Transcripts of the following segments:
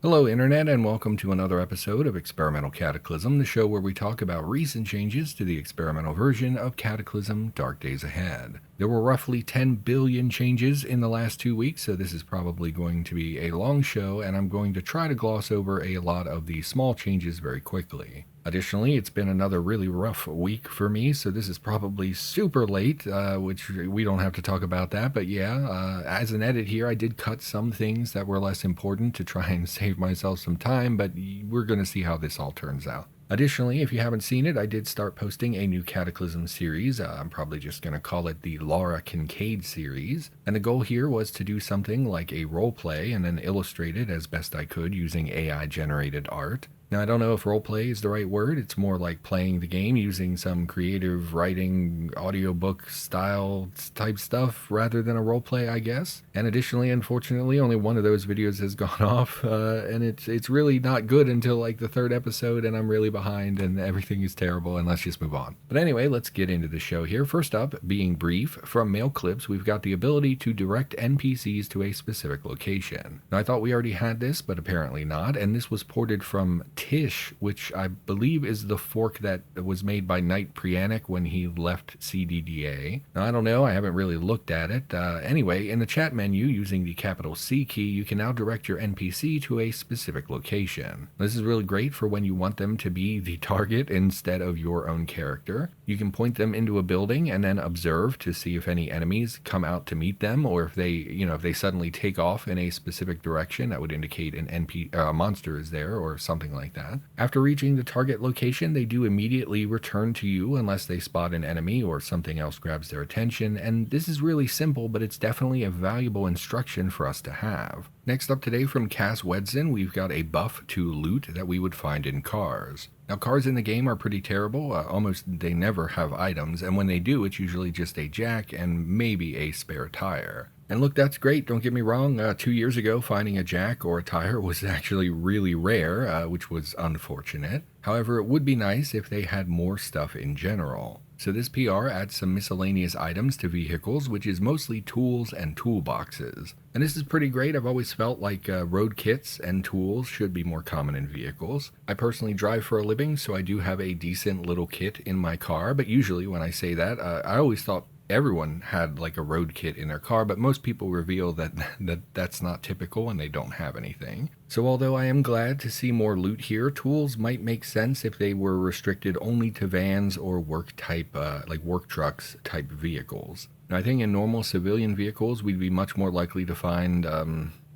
Hello, Internet, and welcome to another episode of Experimental Cataclysm, the show where we talk about recent changes to the experimental version of Cataclysm Dark Days Ahead. There were roughly 10 billion changes in the last 2 weeks, so this is probably going to be a long show, and I'm going to try to gloss over a lot of the small changes very quickly. Additionally, it's been another really rough week for me, so this is probably super late, which we don't have to talk about that, but yeah, as an edit here, I did cut some things that were less important to try and save myself some time, but we're going to see how this all turns out. Additionally, if you haven't seen it, I did start posting a new Cataclysm series. I'm probably just going to call it the Laura Kincaid series. And the goal here was to do something like a roleplay and then illustrate it as best I could using AI-generated art. Now, I don't know if roleplay is the right word. It's more like playing the game using some creative writing, audiobook style type stuff rather than a roleplay, I guess. And additionally, unfortunately, only one of those videos has gone off, and it's really not good until like the third episode, and I'm really behind, and everything is terrible, and let's just move on. But anyway, let's get into the show here. First up, being brief, from mail clips, we've got the ability to direct NPCs to a specific location. Now, I thought we already had this, but apparently not, and this was ported from Tish, which I believe is the fork that was made by Knight Prianic when he left CDDA. Now, I don't know, I haven't really looked at it. Anyway, in the chat menu, using the capital C key, you can now direct your NPC to a specific location. This is really great for when you want them to be the target instead of your own character. You can point them into a building and then observe to see if any enemies come out to meet them, or if they suddenly take off in a specific direction, that would indicate a monster is there or something like that. After reaching the target location, they do immediately return to you unless they spot an enemy or something else grabs their attention, and this is really simple, but it's definitely a valuable instruction for us to have. Next up today from Cass Wedson, we've got a buff to loot that we would find in cars. Now, cars in the game are pretty terrible. Almost they never have items, and when they do, it's usually just a jack and maybe a spare tire. And look, that's great, don't get me wrong. 2 years ago, finding a jack or a tire was actually really rare, which was unfortunate. However, it would be nice if they had more stuff in general. So this PR adds some miscellaneous items to vehicles, which is mostly tools and toolboxes. And this is pretty great. I've always felt like road kits and tools should be more common in vehicles. I personally drive for a living, so I do have a decent little kit in my car, but usually when I say that, I always thought everyone had like a road kit in their car, but most people reveal that's not typical and they don't have anything. So although I am glad to see more loot here, tools might make sense if they were restricted only to vans or work trucks type vehicles. Now, I think in normal civilian vehicles we'd be much more likely to find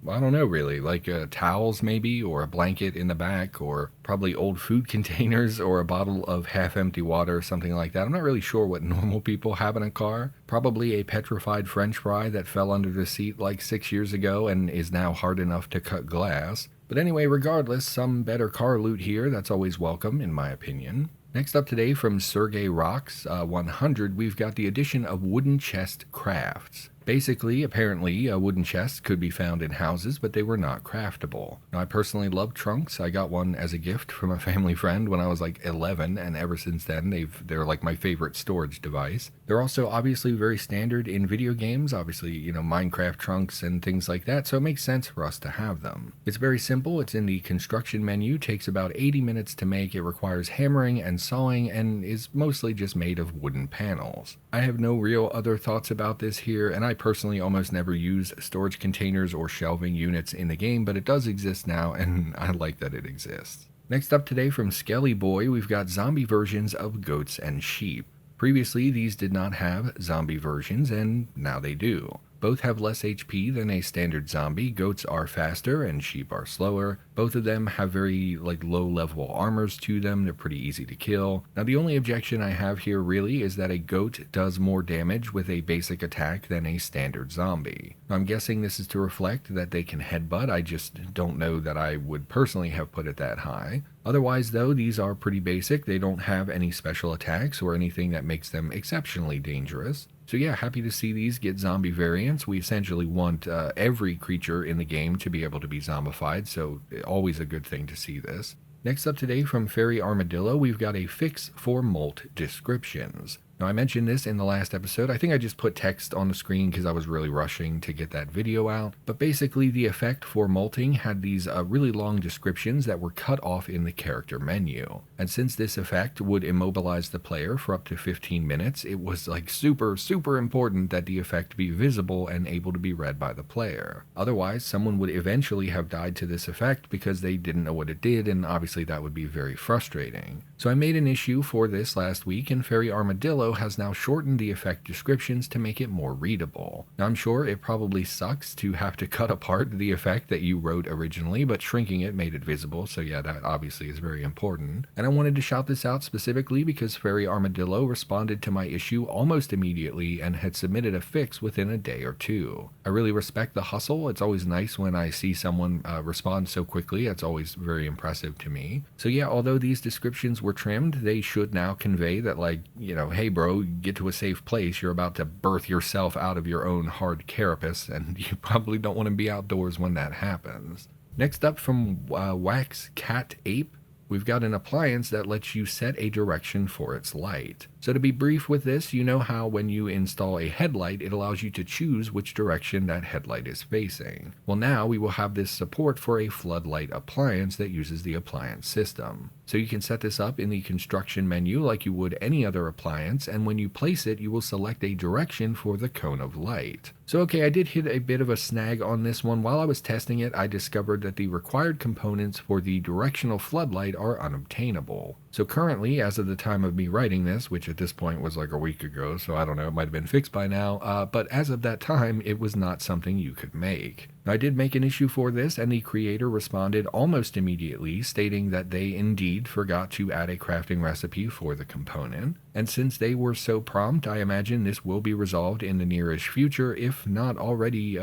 I don't know really, like towels maybe, or a blanket in the back, or probably old food containers, or a bottle of half-empty water or something like that. I'm not really sure what normal people have in a car. Probably a petrified French fry that fell under the seat like 6 years ago and is now hard enough to cut glass. But anyway, regardless, some better car loot here, that's always welcome in my opinion. Next up today from Sergey Rocks 100, we've got the addition of wooden chest crafts. Basically, apparently, wooden chests could be found in houses, but they were not craftable. Now, I personally love trunks. I got one as a gift from a family friend when I was like 11, and ever since then, they're like my favorite storage device. They're also obviously very standard in video games, obviously, Minecraft trunks and things like that, so it makes sense for us to have them. It's very simple. It's in the construction menu, takes about 80 minutes to make. It requires hammering and sawing, and is mostly just made of wooden panels. I have no real other thoughts about this here, and I personally almost never use storage containers or shelving units in the game, but it does exist now, and I like that it exists. Next up today from Skelly Boy, we've got zombie versions of goats and sheep. Previously, these did not have zombie versions, and now they do. Both have less HP than a standard zombie. Goats are faster and sheep are slower. Both of them have very low-level armors to them. They're pretty easy to kill. Now, the only objection I have here really is that a goat does more damage with a basic attack than a standard zombie. I'm guessing this is to reflect that they can headbutt. I just don't know that I would personally have put it that high. Otherwise, though, these are pretty basic. They don't have any special attacks or anything that makes them exceptionally dangerous. So yeah, happy to see these get zombie variants. We essentially want every creature in the game to be able to be zombified, so always a good thing to see this. Next up today from Fairy Armadillo, we've got a fix for Molt descriptions. Now, I mentioned this in the last episode. I think I just put text on the screen because I was really rushing to get that video out. But basically, the effect for molting had these really long descriptions that were cut off in the character menu. And since this effect would immobilize the player for up to 15 minutes, it was like super important that the effect be visible and able to be read by the player. Otherwise, someone would eventually have died to this effect because they didn't know what it did, and obviously that would be very frustrating. So I made an issue for this last week, and Fairy Armadillo has now shortened the effect descriptions to make it more readable. Now, I'm sure it probably sucks to have to cut apart the effect that you wrote originally, but shrinking it made it visible, so yeah, that obviously is very important. And I wanted to shout this out specifically because Fairy Armadillo responded to my issue almost immediately and had submitted a fix within a day or two. I really respect the hustle. It's always nice when I see someone respond so quickly. It's always very impressive to me. So yeah, although these descriptions were trimmed, they should now convey that, like, you know, hey bro, get to a safe place. You're about to birth yourself out of your own hard carapace, and you probably don't want to be outdoors when that happens. Next up from Wax Cat Ape, we've got an appliance that lets you set a direction for its light. So to be brief with this, you know how when you install a headlight, it allows you to choose which direction that headlight is facing. Well, now we will have this support for a floodlight appliance that uses the appliance system. So you can set this up in the construction menu like you would any other appliance, and when you place it, you will select a direction for the cone of light. So okay, I did hit a bit of a snag on this one. While I was testing it, I discovered that the required components for the directional floodlight are unobtainable. So currently, as of the time of me writing this, which at this point was like a week ago, so I don't know, it might have been fixed by now, but as of that time, it was not something you could make. Now, I did make an issue for this, and the creator responded almost immediately, stating that they indeed forgot to add a crafting recipe for the component. And since they were so prompt, I imagine this will be resolved in the nearish future, if not already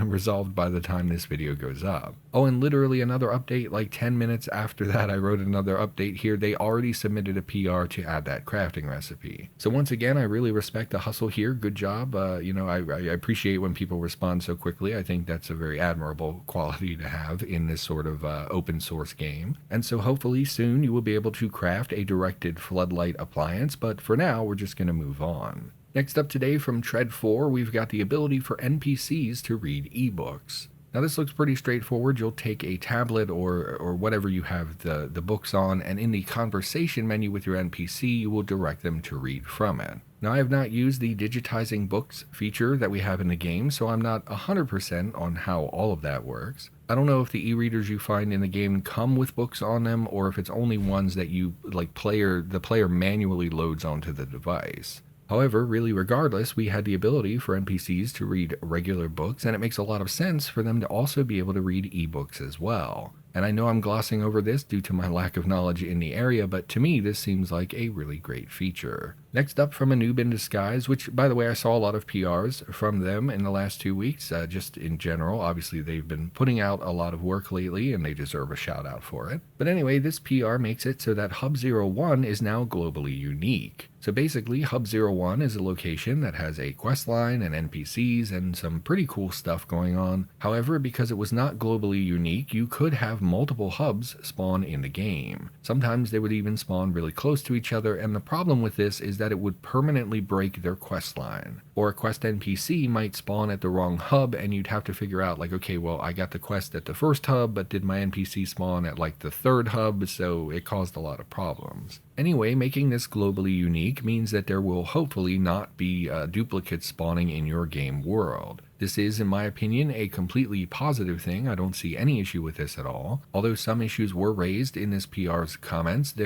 resolved by the time this video goes up. Oh, and literally another update, like 10 minutes after that, I wrote another update here. They already submitted a PR to add that crafting recipe. So once again, I really respect the hustle here. Good job. You know, I appreciate when people respond so quickly. I think that's a very admirable quality to have in this sort of open source game. And so hopefully soon you will be able to craft a directed floodlight appliance, but for now, we're just going to move on. Next up today from Tread 4, we've got the ability for NPCs to read ebooks. Now this looks pretty straightforward. You'll take a tablet or whatever you have the books on, and in the conversation menu with your NPC, you will direct them to read from it. Now I have not used the digitizing books feature that we have in the game, so I'm not 100% on how all of that works. I don't know if the e-readers you find in the game come with books on them, or if it's only ones that you, like, the player manually loads onto the device. However, really regardless, we had the ability for NPCs to read regular books, and it makes a lot of sense for them to also be able to read ebooks as well. And I know I'm glossing over this due to my lack of knowledge in the area, but to me this seems like a really great feature. Next up from A Noob in Disguise, which, by the way, I saw a lot of PRs from them in the last 2 weeks, just in general. Obviously, they've been putting out a lot of work lately, and they deserve a shout out for it. But anyway, this PR makes it so that Hub 01 is now globally unique. So basically, Hub 01 is a location that has a questline and NPCs and some pretty cool stuff going on. However, because it was not globally unique, you could have multiple hubs spawn in the game. Sometimes they would even spawn really close to each other, and the problem with this is that it would permanently break their questline. Or a quest NPC might spawn at the wrong hub, and you'd have to figure out, like, okay, well, I got the quest at the first hub, but did my NPC spawn at like the third hub? So it caused a lot of problems. Anyway, making this globally unique means that there will hopefully not be duplicates spawning in your game world. This is, in my opinion, a completely positive thing. I don't see any issue with this at all. Although some issues were raised in this PR's comments, they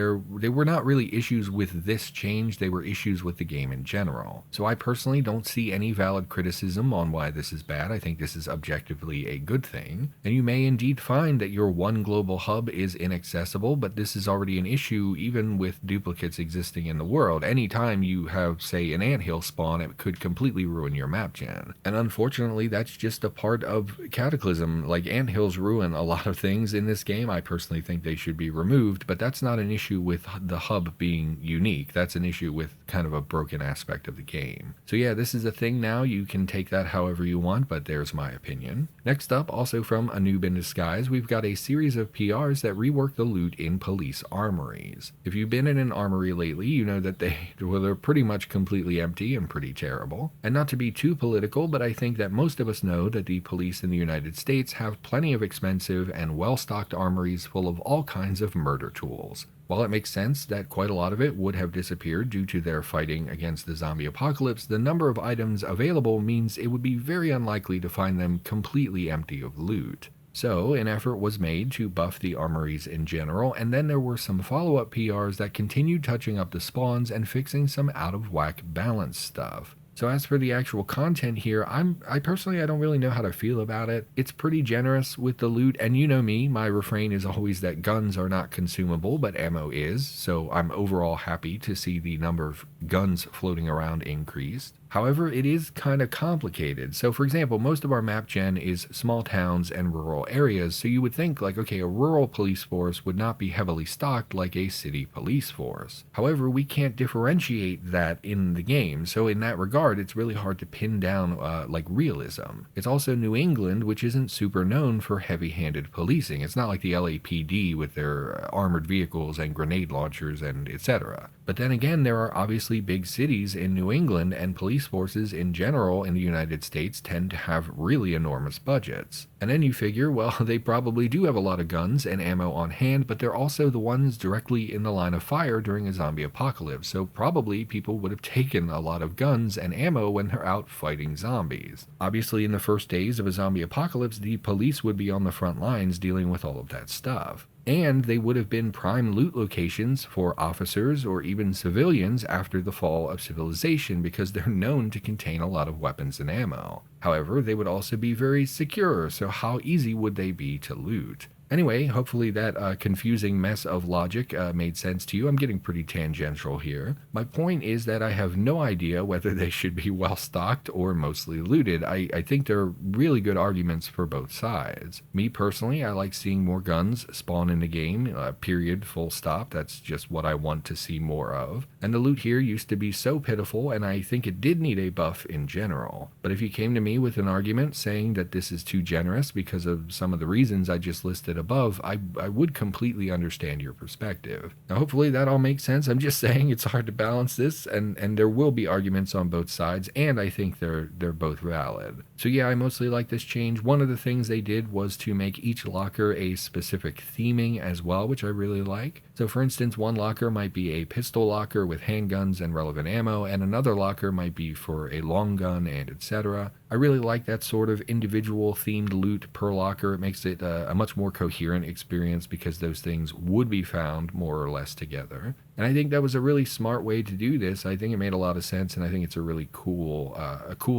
were not really issues with this change, they were issues with the game in general. So I personally don't see any valid criticism on why this is bad. I think this is objectively a good thing. And you may indeed find that your one global hub is inaccessible, but this is already an issue even with duplicates existing in the world. Anytime you have, say, an anthill spawn, it could completely ruin your map gen. And unfortunately, unfortunately, that's just a part of Cataclysm. Like, anthills ruin a lot of things in this game. I personally think they should be removed, but that's not an issue with the hub being unique. That's an issue with kind of a broken aspect of the game. So yeah, this is a thing now. You can take that however you want, but there's my opinion. Next up, also from A Noob in Disguise, we've got a series of PRs that rework the loot in police armories. If you've been in an armory lately, you know that they're pretty much completely empty and pretty terrible. And not to be too political, but I think that most of us know that the police in the United States have plenty of expensive and well-stocked armories full of all kinds of murder tools. While it makes sense that quite a lot of it would have disappeared due to their fighting against the zombie apocalypse, the number of items available means it would be very unlikely to find them completely empty of loot. So, an effort was made to buff the armories in general, and then there were some follow-up PRs that continued touching up the spawns and fixing some out-of-whack balance stuff. So as for the actual content here, I personally don't really know how to feel about it. It's pretty generous with the loot, and you know me, my refrain is always that guns are not consumable, but ammo is, so I'm overall happy to see the number of guns floating around increased. However, it is kind of complicated. So for example, most of our map gen is small towns and rural areas, so you would think like, okay, a rural police force would not be heavily stocked like a city police force. However, we can't differentiate that in the game, so in that regard, it's really hard to pin down like realism. It's also New England, which isn't super known for heavy-handed policing. It's not like the LAPD with their armored vehicles and grenade launchers and etc. But then again, there are obviously big cities in New England, and police forces in general in the United States tend to have really enormous budgets. And then you figure, well, they probably do have a lot of guns and ammo on hand, but they're also the ones directly in the line of fire during a zombie apocalypse, so probably people would have taken a lot of guns and ammo when they're out fighting zombies. Obviously, in the first days of a zombie apocalypse, the police would be on the front lines dealing with all of that stuff. And they would have been prime loot locations for officers or even civilians after the fall of civilization because they're known to contain a lot of weapons and ammo. However, they would also be very secure, so how easy would they be to loot? Anyway, hopefully that confusing mess of logic made sense to you. I'm getting pretty tangential here. My point is that I have no idea whether they should be well stocked or mostly looted. I think there are really good arguments for both sides. Me personally, I like seeing more guns spawn in the game, period, full stop. That's just what I want to see more of. And the loot here used to be so pitiful, and I think it did need a buff in general. But if you came to me with an argument saying that this is too generous because of some of the reasons I just listed above, I would completely understand your perspective. Now hopefully that all makes sense. I'm just saying it's hard to balance this, and there will be arguments on both sides, and I think they're both valid. So yeah, I mostly like this change. One of the things they did was to make each locker a specific theming as well, which I really like. So for instance, one locker might be a pistol locker with handguns and relevant ammo, and another locker might be for a long gun and etc. I really like that sort of individual themed loot per locker. It makes it a much more coherent experience because those things would be found more or less together. And I think that was a really smart way to do this. I think it made a lot of sense, and I think it's a really cool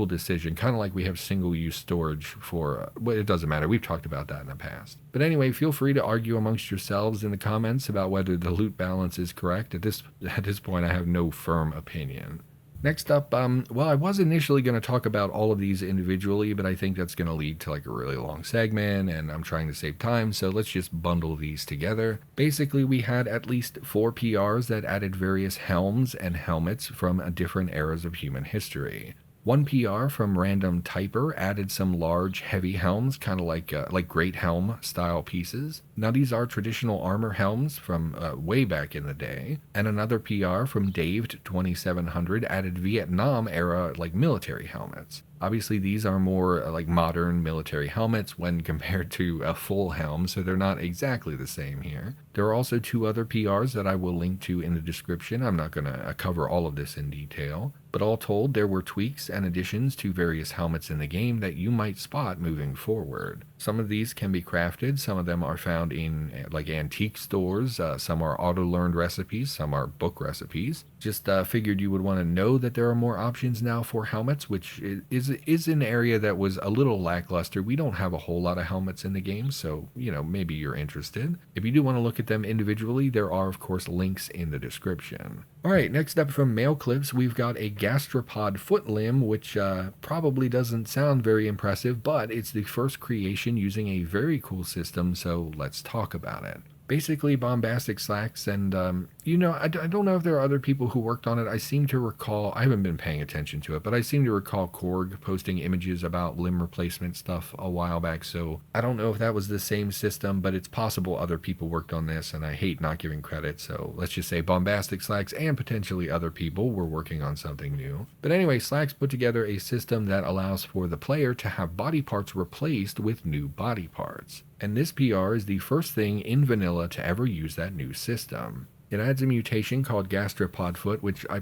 decision. Kind of like we have single-use storage for, well, it doesn't matter. We've talked about that in the past. But anyway, feel free to argue amongst yourselves in the comments about whether the loot balance is correct. At this point, I have no firm opinion. Next up, well, I was initially going to talk about all of these individually, but I think that's going to lead to like a really long segment, and I'm trying to save time, so let's just bundle these together. Basically, we had at least 4 PRs that added various helms and helmets from different eras of human history. One PR from Random Typer added some large, heavy helms, kind of like Great Helm style pieces. Now these are traditional armor helms from way back in the day. And another PR from Daved2700 added Vietnam era like military helmets. Obviously these are more like modern military helmets when compared to a full helm, so they're not exactly the same here. There are also 2 other PRs that I will link to in the description. I'm not going to cover all of this in detail, but all told there were tweaks and additions to various helmets in the game that you might spot moving forward. Some of these can be crafted, some of them are found in like antique stores, some are auto-learned recipes, some are book recipes. Just figured you would want to know that there are more options now for helmets, which is an area that was a little lackluster. We don't have a whole lot of helmets in the game, so, maybe you're interested. If you do want to look at them individually, there are, of course, links in the description. Alright, next up from Mail Clips, we've got a gastropod foot limb, which probably doesn't sound very impressive, but it's the first creation using a very cool system, so let's talk about it. Basically bombastic slacks, and I don't know if there are other people who worked on it. I seem to recall, I haven't been paying attention to it, but I seem to recall Korg posting images about limb replacement stuff a while back, so I don't know if that was the same system, but it's possible other people worked on this, and I hate not giving credit, so let's just say bombastic slacks and potentially other people were working on something new. But anyway, Slacks put together a system that allows for the player to have body parts replaced with new body parts. And this PR is the first thing in vanilla to ever use that new system. It adds a mutation called gastropod foot, which I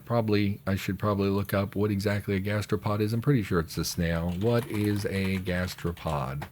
should probably look up what exactly a gastropod is. I'm pretty sure it's a snail. What is a gastropod?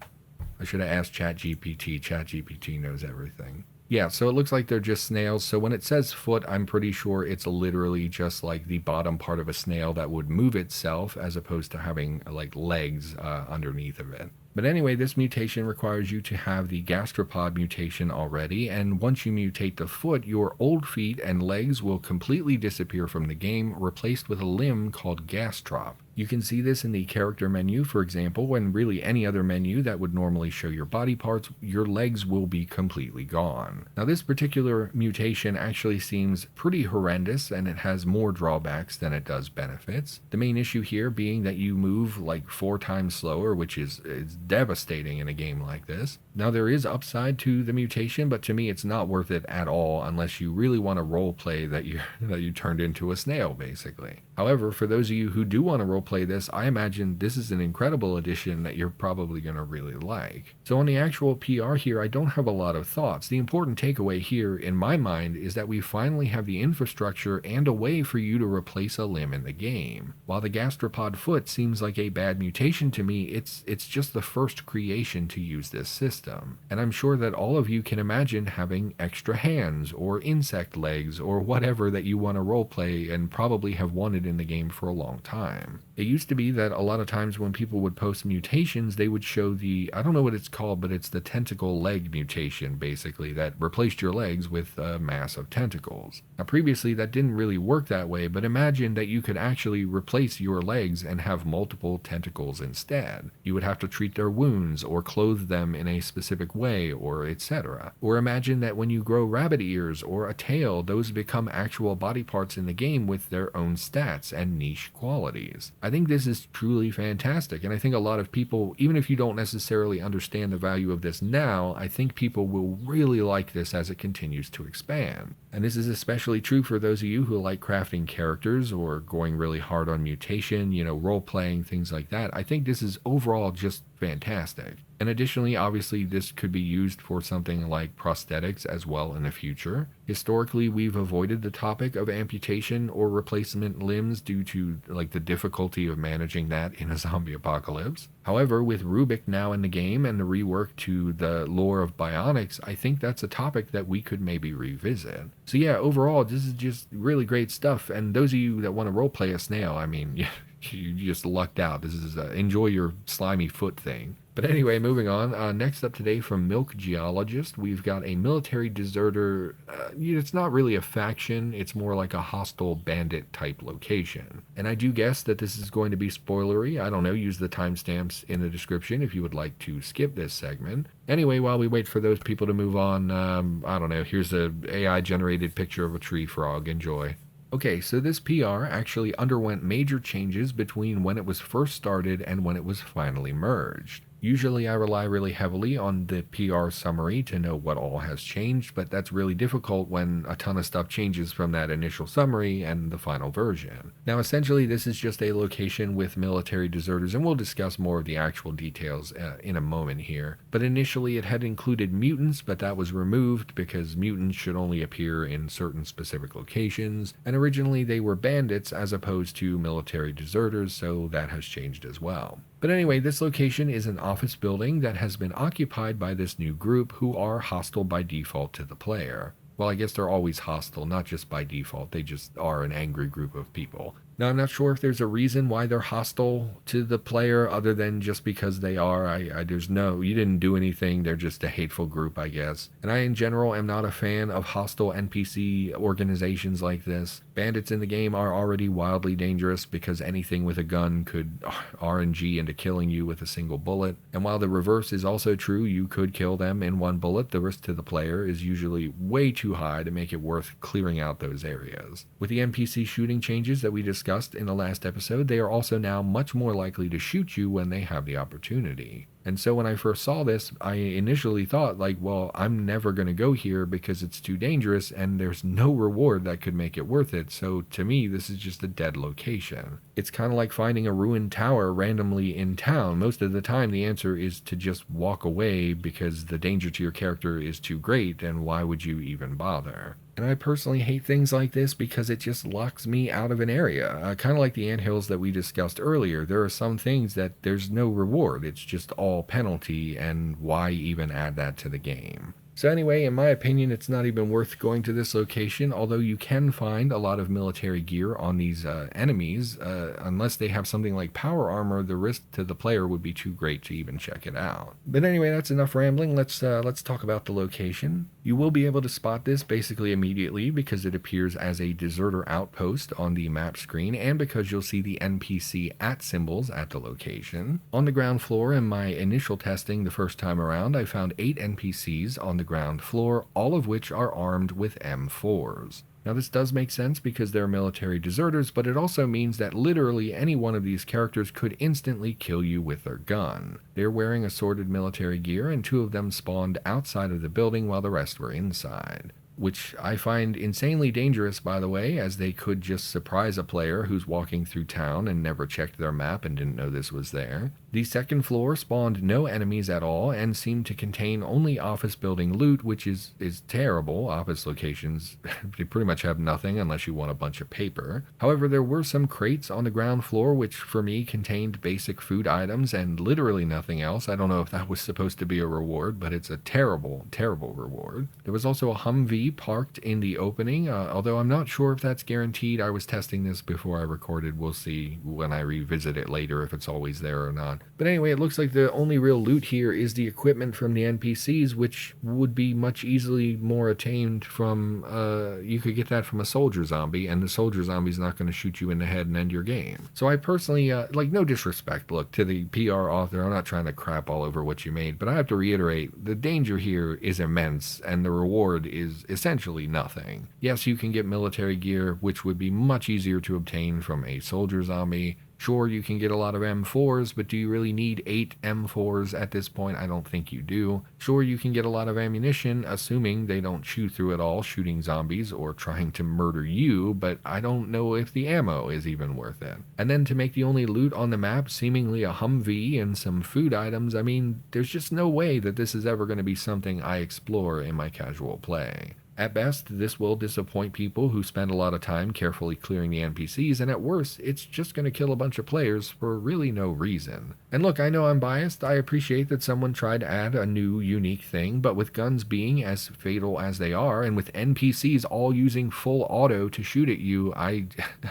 I should have asked ChatGPT. ChatGPT knows everything. Yeah, so it looks like they're just snails. So when it says foot, I'm pretty sure it's literally just like the bottom part of a snail that would move itself, as opposed to having like legs underneath of it. But anyway, this mutation requires you to have the gastropod mutation already, and once you mutate the foot, your old feet and legs will completely disappear from the game, replaced with a limb called gastrop. You can see this in the character menu, for example, and really any other menu that would normally show your body parts, your legs will be completely gone. Now this particular mutation actually seems pretty horrendous, and it has more drawbacks than it does benefits. The main issue here being that you move like 4 times slower, which is devastating in a game like this. Now there is upside to the mutation, but to me it's not worth it at all unless you really want to roleplay that you turned into a snail, basically. However, for those of you who do want to roleplay this, I imagine this is an incredible addition that you're probably going to really like. So on the actual PR here, I don't have a lot of thoughts. The important takeaway here in my mind is that we finally have the infrastructure and a way for you to replace a limb in the game. While the gastropod foot seems like a bad mutation to me, it's just the first creation to use this system. And I'm sure that all of you can imagine having extra hands or insect legs or whatever that you want to roleplay and probably have wanted in the game for a long time. It used to be that a lot of times when people would post mutations, they would show I don't know what it's called, but it's the tentacle leg mutation, basically, that replaced your legs with a mass of tentacles. Now previously that didn't really work that way, but imagine that you could actually replace your legs and have multiple tentacles instead. You would have to treat their wounds or clothe them in a specific way, or etc. Or imagine that when you grow rabbit ears or a tail, those become actual body parts in the game with their own stats and niche qualities. I think this is truly fantastic, and I think a lot of people, even if you don't necessarily understand the value of this now, I think people will really like this as it continues to expand. And this is especially true for those of you who like crafting characters or going really hard on mutation, role-playing, things like that. I think this is overall just fantastic. And additionally, obviously, this could be used for something like prosthetics as well in the future. Historically, we've avoided the topic of amputation or replacement limbs due to the difficulty of managing that in a zombie apocalypse. However, with Rubik now in the game and the rework to the lore of bionics, I think that's a topic that we could maybe revisit. So yeah, overall, this is just really great stuff. And those of you that want to roleplay a snail, I mean, you just lucked out. This is enjoy your slimy foot thing. But anyway, moving on. Next up today from Milk Geologist, we've got a military deserter. It's not really a faction. It's more like a hostile bandit type location. And I do guess that this is going to be spoilery. I don't know. Use the timestamps in the description if you would like to skip this segment. Anyway, while we wait for those people to move on, I don't know. Here's a AI generated picture of a tree frog. Enjoy. Okay, so this PR actually underwent major changes between when it was first started and when it was finally merged. Usually I rely really heavily on the PR summary to know what all has changed, but that's really difficult when a ton of stuff changes from that initial summary and the final version. Now essentially this is just a location with military deserters, and we'll discuss more of the actual details in a moment here. But initially it had included mutants, but that was removed because mutants should only appear in certain specific locations, and originally they were bandits as opposed to military deserters, so that has changed as well. But anyway, this location is an office building that has been occupied by this new group who are hostile by default to the player. Well, I guess they're always hostile, not just by default, they just are an angry group of people. Now, I'm not sure if there's a reason why they're hostile to the player other than just because they are. You didn't do anything, they're just a hateful group, I guess. And I, in general, am not a fan of hostile NPC organizations like this. Bandits in the game are already wildly dangerous because anything with a gun could RNG into killing you with a single bullet. And while the reverse is also true, you could kill them in one bullet, the risk to the player is usually way too high to make it worth clearing out those areas. With the NPC shooting changes that we discussed in the last episode, they are also now much more likely to shoot you when they have the opportunity. And so when I first saw this, I initially thought, like, well, I'm never going to go here because it's too dangerous and there's no reward that could make it worth it. So to me, this is just a dead location. It's kind of like finding a ruined tower randomly in town. Most of the time, the answer is to just walk away because the danger to your character is too great, and why would you even bother? And I personally hate things like this because it just locks me out of an area. Kind of like the anthills that we discussed earlier. There are some things that there's no reward. It's just all penalty, and why even add that to the game? So anyway, in my opinion, it's not even worth going to this location, although you can find a lot of military gear on these enemies. Unless they have something like power armor, the risk to the player would be too great to even check it out. But anyway, that's enough rambling. Let's talk about the location. You will be able to spot this basically immediately because it appears as a deserter outpost on the map screen, and because you'll see the NPC @ symbols at the location. On the ground floor, in my initial testing the first time around, I found 8 NPCs on the ground floor, all of which are armed with M4s. Now this does make sense because they're military deserters, but it also means that literally any one of these characters could instantly kill you with their gun. They're wearing assorted military gear, and 2 of them spawned outside of the building while the rest were inside. Which I find insanely dangerous, by the way, as they could just surprise a player who's walking through town and never checked their map and didn't know this was there. The second floor spawned no enemies at all and seemed to contain only office building loot, which is terrible. Office locations, they pretty much have nothing unless you want a bunch of paper. However, there were some crates on the ground floor which for me contained basic food items and literally nothing else. I don't know if that was supposed to be a reward, but it's a terrible, terrible reward. There was also a Humvee parked in the opening, although I'm not sure if that's guaranteed. I was testing this before I recorded. We'll see when I revisit it later if it's always there or not. But anyway, it looks like the only real loot here is the equipment from the NPCs, which would be much easily more attained from, you could get that from a soldier zombie, and the soldier zombie's not going to shoot you in the head and end your game. So I personally, no disrespect, look, to the PR author, I'm not trying to crap all over what you made, but I have to reiterate, the danger here is immense, and the reward is essentially nothing. Yes, you can get military gear, which would be much easier to obtain from a soldier zombie. Sure, you can get a lot of M4s, but do you really need 8 M4s at this point? I don't think you do. Sure, you can get a lot of ammunition, assuming they don't chew through it all, shooting zombies or trying to murder you, but I don't know if the ammo is even worth it. And then to make the only loot on the map seemingly a Humvee and some food items, I mean, there's just no way that this is ever going to be something I explore in my casual play. At best, this will disappoint people who spend a lot of time carefully clearing the NPCs, and at worst, it's just going to kill a bunch of players for really no reason. And look, I know I'm biased. I appreciate that someone tried to add a new, unique thing, but with guns being as fatal as they are, and with NPCs all using full auto to shoot at you, I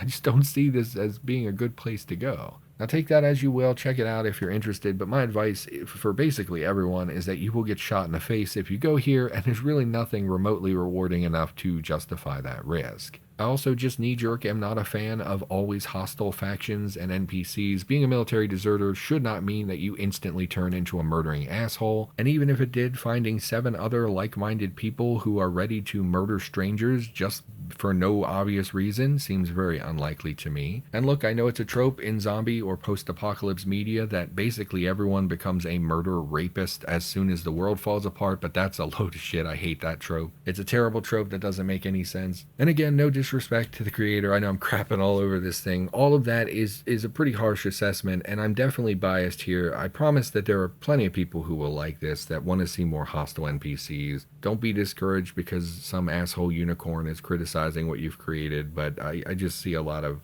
just don't see this as being a good place to go. Now take that as you will, check it out if you're interested, but my advice for basically everyone is that you will get shot in the face if you go here, and there's really nothing remotely rewarding enough to justify that risk. I also just knee-jerk am not a fan of always hostile factions and NPCs. Being a military deserter should not mean that you instantly turn into a murdering asshole, and even if it did, finding 7 other like-minded people who are ready to murder strangers just for no obvious reason seems very unlikely to me. And look, I know it's a trope in zombie or post-apocalypse media that basically everyone becomes a murderer rapist as soon as the world falls apart, but that's a load of shit. I hate that trope. It's a terrible trope that doesn't make any sense. And again, no disrespect to the creator. I know I'm crapping all over this thing. All of that is a pretty harsh assessment, and I'm definitely biased here. I promise that there are plenty of people who will like this, that want to see more hostile NPCs. don't be discouraged because some asshole unicorn is criticizing what you've created, but I just see a lot of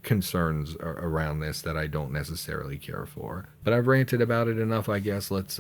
concerns around this that I don't necessarily care for. But I've ranted about it enough, I guess. Let's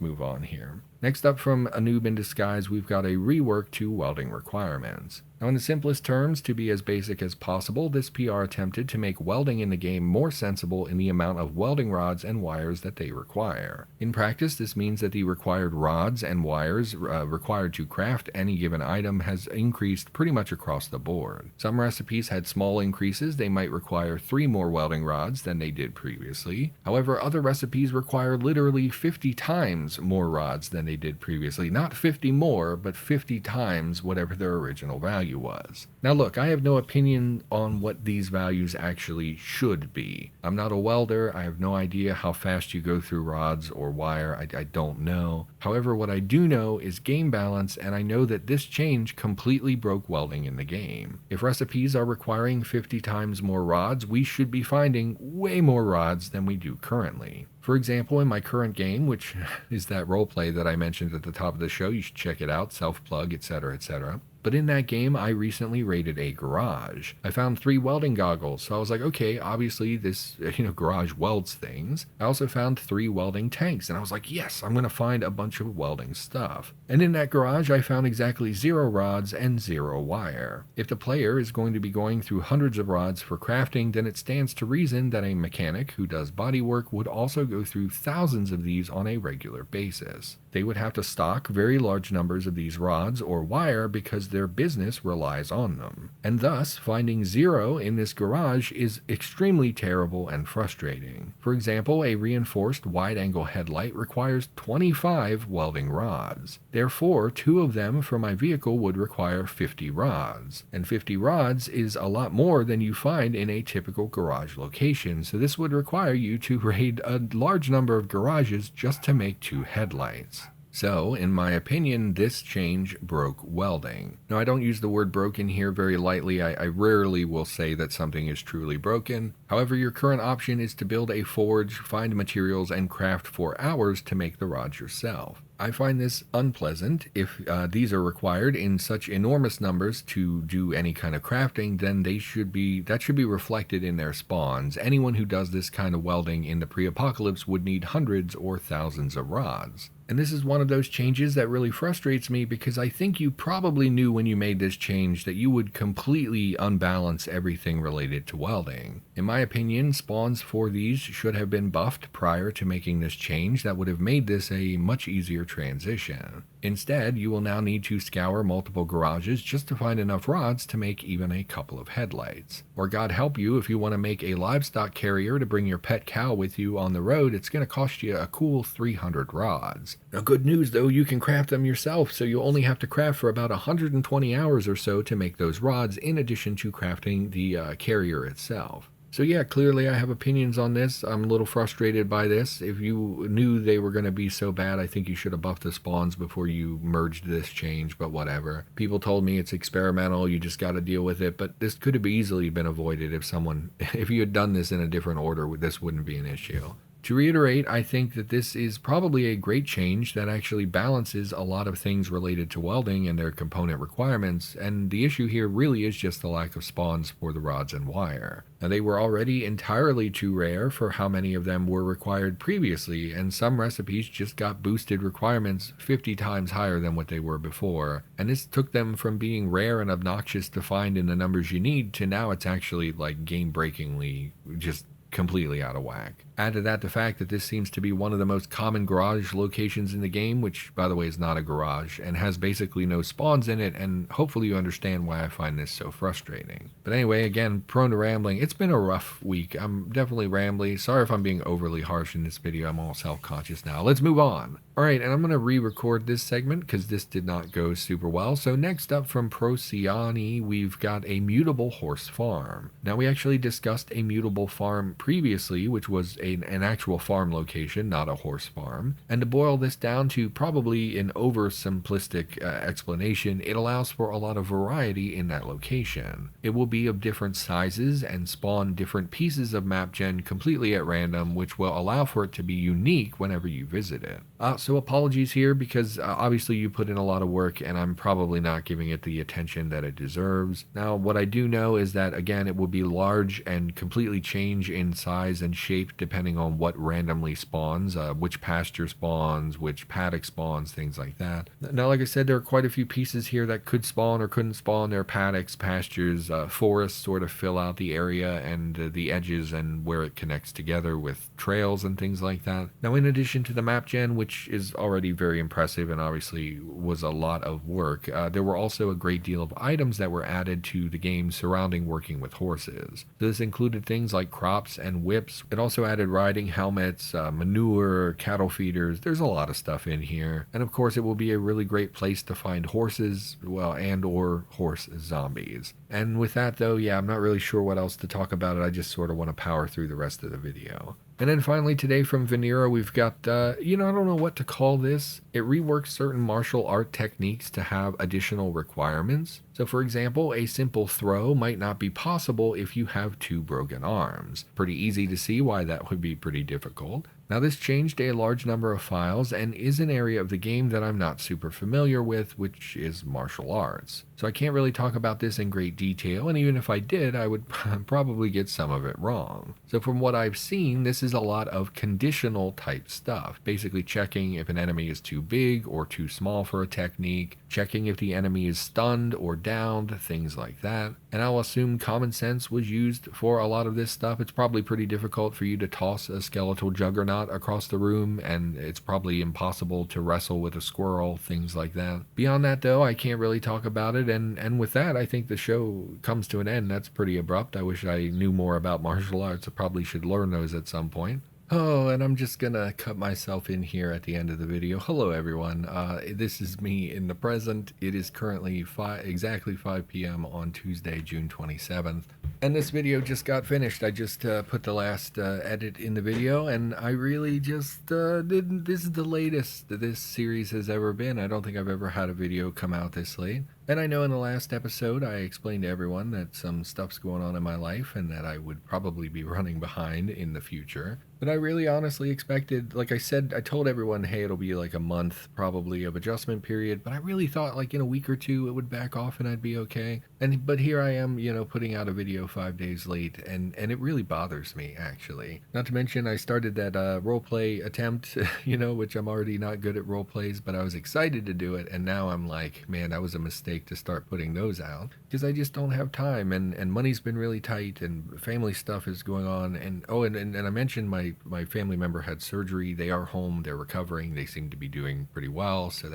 move on here. Next up from A Noob in Disguise, we've got a rework to welding requirements. Now, in the simplest terms, to be as basic as possible, this PR attempted to make welding in the game more sensible in the amount of welding rods and wires that they require. In practice, this means that the required rods and wires required to craft any given item has increased pretty much across the board. Some recipes had small increases. They might require 3 more welding rods than they did previously. However, other recipes require literally 50 times more rods than they did previously. Not 50 more, but 50 times whatever their original value was. Now look, I have no opinion on what these values actually should be. I'm not a welder. I have no idea how fast you go through rods or wire. I don't know. However, what I do know is game balance, and I know that this change completely broke welding in the game. If recipes are requiring 50 times more rods, we should be finding way more rods than we do currently. For example, in my current game, which is that roleplay that I mentioned at the top of the show, you should check it out, self-plug, etc., etc. But in that game, I recently raided a garage. I found 3 welding goggles, so I was like, okay, obviously this, garage welds things. I also found 3 welding tanks, and I was like, yes, I'm going to find a bunch of welding stuff. And in that garage, I found exactly 0 rods and 0 wire. If the player is going to be going through hundreds of rods for crafting, then it stands to reason that a mechanic who does bodywork would also go through thousands of these on a regular basis. They would have to stock very large numbers of these rods or wire because their business relies on them. And thus, finding 0 in this garage is extremely terrible and frustrating. For example, a reinforced wide-angle headlight requires 25 welding rods. Therefore, 2 of them for my vehicle would require 50 rods. And 50 rods is a lot more than you find in a typical garage location, so this would require you to raid a large number of garages just to make 2 headlights. So, in my opinion, this change broke welding. Now, I don't use the word broken here very lightly. I rarely will say that something is truly broken. However, your current option is to build a forge, find materials, and craft for hours to make the rods yourself. I find this unpleasant. If these are required in such enormous numbers to do any kind of crafting, then that should be reflected in their spawns. Anyone who does this kind of welding in the pre-apocalypse would need hundreds or thousands of rods. And this is one of those changes that really frustrates me because I think you probably knew when you made this change that you would completely unbalance everything related to welding. In my opinion, spawns for these should have been buffed prior to making this change. That would have made this a much easier transition. Instead, you will now need to scour multiple garages just to find enough rods to make even a couple of headlights. Or God help you, if you want to make a livestock carrier to bring your pet cow with you on the road, it's going to cost you a cool 300 rods. Now, good news though, you can craft them yourself, so you only have to craft for about 120 hours or so to make those rods, in addition to crafting the carrier itself. So yeah, clearly I have opinions on this. I'm a little frustrated by this. If you knew they were going to be so bad, I think you should have buffed the spawns before you merged this change, but whatever. People told me it's experimental, you just got to deal with it, but this could have easily been avoided if you had done this in a different order, this wouldn't be an issue. To reiterate, I think that this is probably a great change that actually balances a lot of things related to welding and their component requirements, and the issue here really is just the lack of spawns for the rods and wire. Now, they were already entirely too rare for how many of them were required previously, and some recipes just got boosted requirements 50 times higher than what they were before, and this took them from being rare and obnoxious to find in the numbers you need to now it's actually like game-breakingly just completely out of whack. Add to that the fact that this seems to be one of the most common garage locations in the game, which by the way is not a garage, and has basically no spawns in it, and hopefully you understand why I find this so frustrating. But anyway, again, prone to rambling. It's been a rough week. I'm definitely rambly. Sorry if I'm being overly harsh in this video. I'm all self-conscious now. Let's move on. Alright, and I'm going to re-record this segment because this did not go super well. So next up from Prociani, we've got a mutable horse farm. Now we actually discussed a mutable farm previously, which was a an actual farm location, not a horse farm. And to boil this down to probably an oversimplistic explanation, it allows for a lot of variety in that location. It will be of different sizes and spawn different pieces of map gen completely at random, which will allow for it to be unique whenever you visit it. So apologies here because obviously you put in a lot of work and I'm probably not giving it the attention that it deserves. Now, what I do know is that, again, it will be large and completely change in size and shape depending on what randomly spawns, which pasture spawns, which paddock spawns, things like that. Now, like I said, there are quite a few pieces here that could spawn or couldn't spawn. There are paddocks, pastures, forests sort of fill out the area and the edges and where it connects together with trails and things like that. Now, in addition to the map gen, which is already very impressive and obviously was a lot of work, there were also a great deal of items that were added to the game surrounding working with horses. This included things like crops and whips. It also added riding helmets, manure, cattle feeders. There's a lot of stuff in here. And of course, it will be a really great place to find horses, well, and or horse zombies. And with that though, yeah, I'm not really sure what else to talk about it. I just sort of want to power through the rest of the video. And then finally today from Venera, we've got, I don't know what to call this. It reworks certain martial art techniques to have additional requirements. So for example, a simple throw might not be possible if you have 2 broken arms. Pretty easy to see why that would be pretty difficult. Now this changed a large number of files and is an area of the game that I'm not super familiar with, which is martial arts. So I can't really talk about this in great detail, and even if I did, I would probably get some of it wrong. So from what I've seen, this is a lot of conditional type stuff, basically checking if an enemy is too big or too small for a technique, checking if the enemy is stunned or downed, things like that. And I'll assume common sense was used for a lot of this stuff. It's probably pretty difficult for you to toss a skeletal juggernaut across the room, and it's probably impossible to wrestle with a squirrel, things like that. Beyond that though, I can't really talk about it, and with that, I think the show comes to an end. That's pretty abrupt. I wish I knew more about martial arts. I probably should learn those at some point. Oh, and I'm just gonna cut myself in here at the end of the video. Hello everyone, this is me in the present. It is currently exactly 5 p.m. on Tuesday, June 27th. And this video just got finished. I just put the last edit in the video, and I really just didn't. This is the latest this series has ever been. I don't think I've ever had a video come out this late. And I know in the last episode I explained to everyone that some stuff's going on in my life and that I would probably be running behind in the future. But I really honestly expected, like I said, I told everyone, hey, it'll be like a month probably of adjustment period, but I really thought like in a week or two it would back off and I'd be okay. But here I am, putting out a video 5 days late, and it really bothers me actually. Not to mention I started that roleplay attempt, which I'm already not good at roleplays, but I was excited to do it, and now I'm like, man, that was a mistake to start putting those out because I just don't have time, and money's been really tight and family stuff is going on, and I mentioned my family member had surgery. They are home, they're recovering, they seem to be doing pretty well, so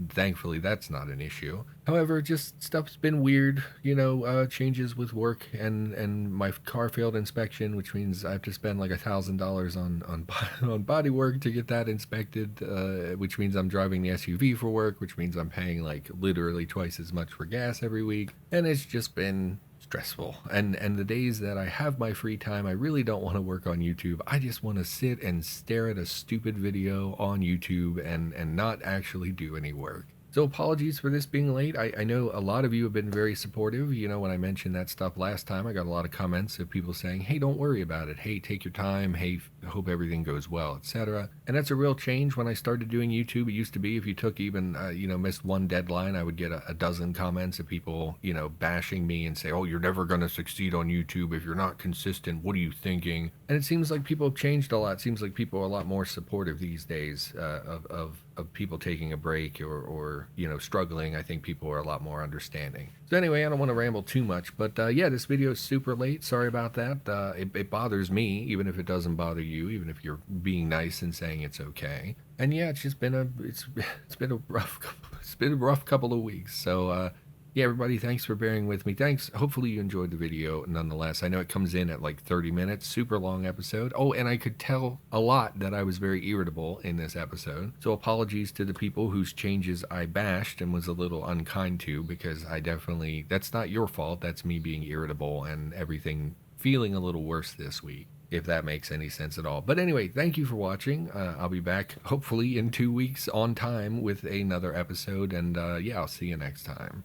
thankfully that's not an issue. However, just stuff's been weird, changes with work, and my car failed inspection, which means I have to spend like $1,000 on body work to get that inspected, which means I'm driving the SUV for work, which means I'm paying like literally twice as much for gas every week, and it's just been stressful. And the days that I have my free time, I really don't want to work on YouTube. I just want to sit and stare at a stupid video on YouTube and not actually do any work. So apologies for this being late. I know a lot of you have been very supportive. When I mentioned that stuff last time, I got a lot of comments of people saying, hey, don't worry about it. Hey, take your time. Hey, hope everything goes well, etc. And that's a real change. When I started doing YouTube, it used to be if you took even, missed one deadline, I would get a dozen comments of people, bashing me and say, oh, you're never going to succeed on YouTube if you're not consistent. What are you thinking? And it seems like people have changed a lot. It seems like people are a lot more supportive these days of people taking a break or struggling. I think people are a lot more understanding. So anyway, I don't want to ramble too much, but yeah, this video is super late. Sorry about that. It bothers me, even if it doesn't bother you, even if you're being nice and saying it's okay. And yeah, it's just been a rough couple of weeks. So yeah, everybody, thanks for bearing with me. Thanks. Hopefully you enjoyed the video nonetheless. I know it comes in at like 30 minutes, super long episode. Oh, and I could tell a lot that I was very irritable in this episode. So apologies to the people whose changes I bashed and was a little unkind to, because that's not your fault. That's me being irritable and everything feeling a little worse this week. if that makes any sense at all. But anyway, thank you for watching. I'll be back hopefully in 2 weeks on time with another episode, and yeah, I'll see you next time.